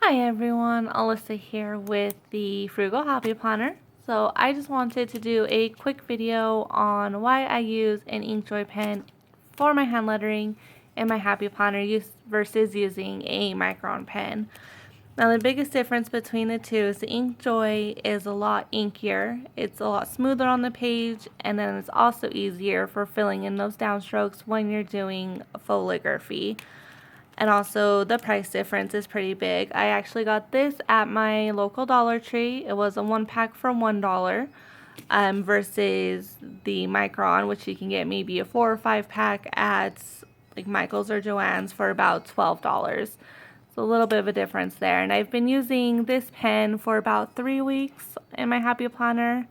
Hi everyone, Alyssa here with the Frugal Happy Planner. So I just wanted to do a quick video on why I use an Inkjoy pen for my hand lettering in my Happy Planner versus using a Micron pen. Now the biggest difference between the two is the Inkjoy is a lot inkier, it's a lot smoother on the page, and then it's also easier for filling in those downstrokes when you're doing foligraphy. And also the price difference is pretty big. I actually got this at my local Dollar Tree. It was a 1-pack for $1 versus the Micron, which you can get maybe a 4 or 5-pack at like Michael's or Joann's for about $12. So a little bit of a difference there. And I've been using this pen for about 3 weeks in my Happy Planner,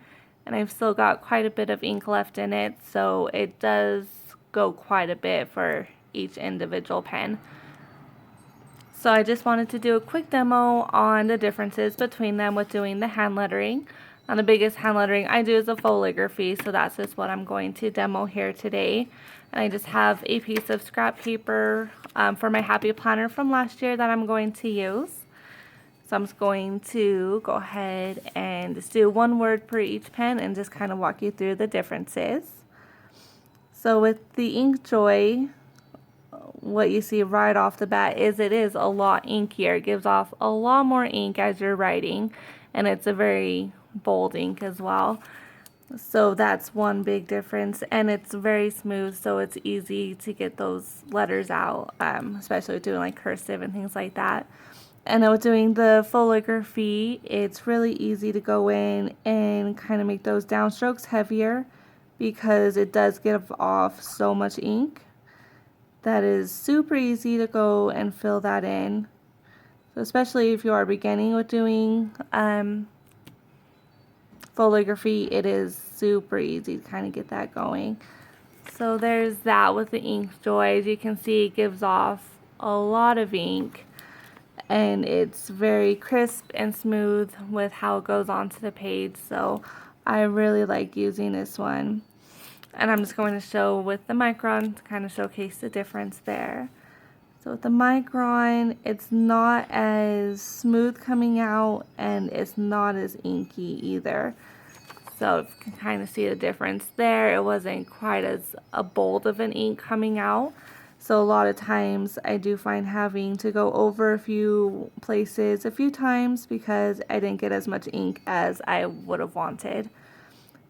and I've still got quite a bit of ink left in it, so it does go quite a bit for each individual pen. So I just wanted to do a quick demo on the differences between them with doing the hand lettering. And the biggest hand lettering I do is a foligraphy, so that's just what I'm going to demo here today. And I just have a piece of scrap paper for my Happy Planner from last year that I'm going to use. So I'm just going to go ahead and just do one word per each pen and just kind of walk you through the differences. So with the Inkjoy, what you see right off the bat is it is a lot inkier. It gives off a lot more ink as you're writing, and it's a very bold ink as well. So that's one big difference, and it's very smooth, so it's easy to get those letters out, especially with doing like cursive and things like that. And then with doing the foligraphy, it's really easy to go in and kind of make those downstrokes heavier because it does give off so much ink. That is super easy to go and fill that in. So especially if you are beginning with doing foligraphy, it is super easy to kind of get that going. So there's that with the Inkjoy. As you can see, it gives off a lot of ink, and it's very crisp and smooth with how it goes onto the page. So I really like using this one. And I'm just going to show with the Micron to kind of showcase the difference there. So with the Micron, it's not as smooth coming out, and it's not as inky either. So you can kind of see the difference there. It wasn't quite as bold of an ink coming out. So a lot of times I do find having to go over a few places a few times because I didn't get as much ink as I would have wanted.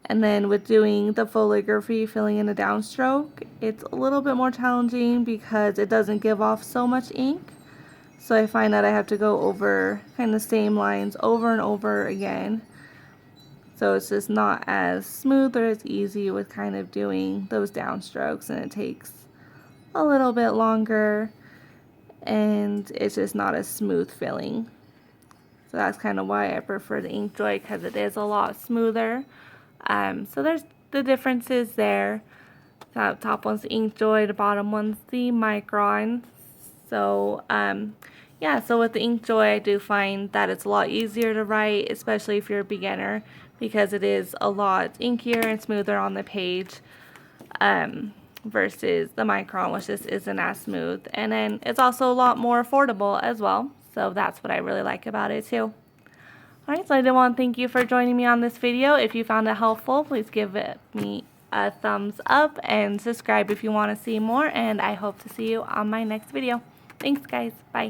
And then with doing the foligraphy, filling in a downstroke, it's a little bit more challenging because it doesn't give off so much ink. So I find that I have to go over kind of the same lines over and over again. So it's just not as smooth or as easy with kind of doing those downstrokes, and it takes a little bit longer, and it's just not as smooth filling. So that's kind of why I prefer the Inkjoy, because it is a lot smoother. So there's the differences there. The top one's the Inkjoy, the bottom one's the Micron. So yeah, so with the Inkjoy, I do find that it's a lot easier to write, especially if you're a beginner, because it is a lot inkier and smoother on the page versus the Micron, which just isn't as smooth. And then it's also a lot more affordable as well. So that's what I really like about it too. Alright, so I do want to thank you for joining me on this video. If you found it helpful, please give me a thumbs up and subscribe if you want to see more, and I hope to see you on my next video. Thanks guys, bye.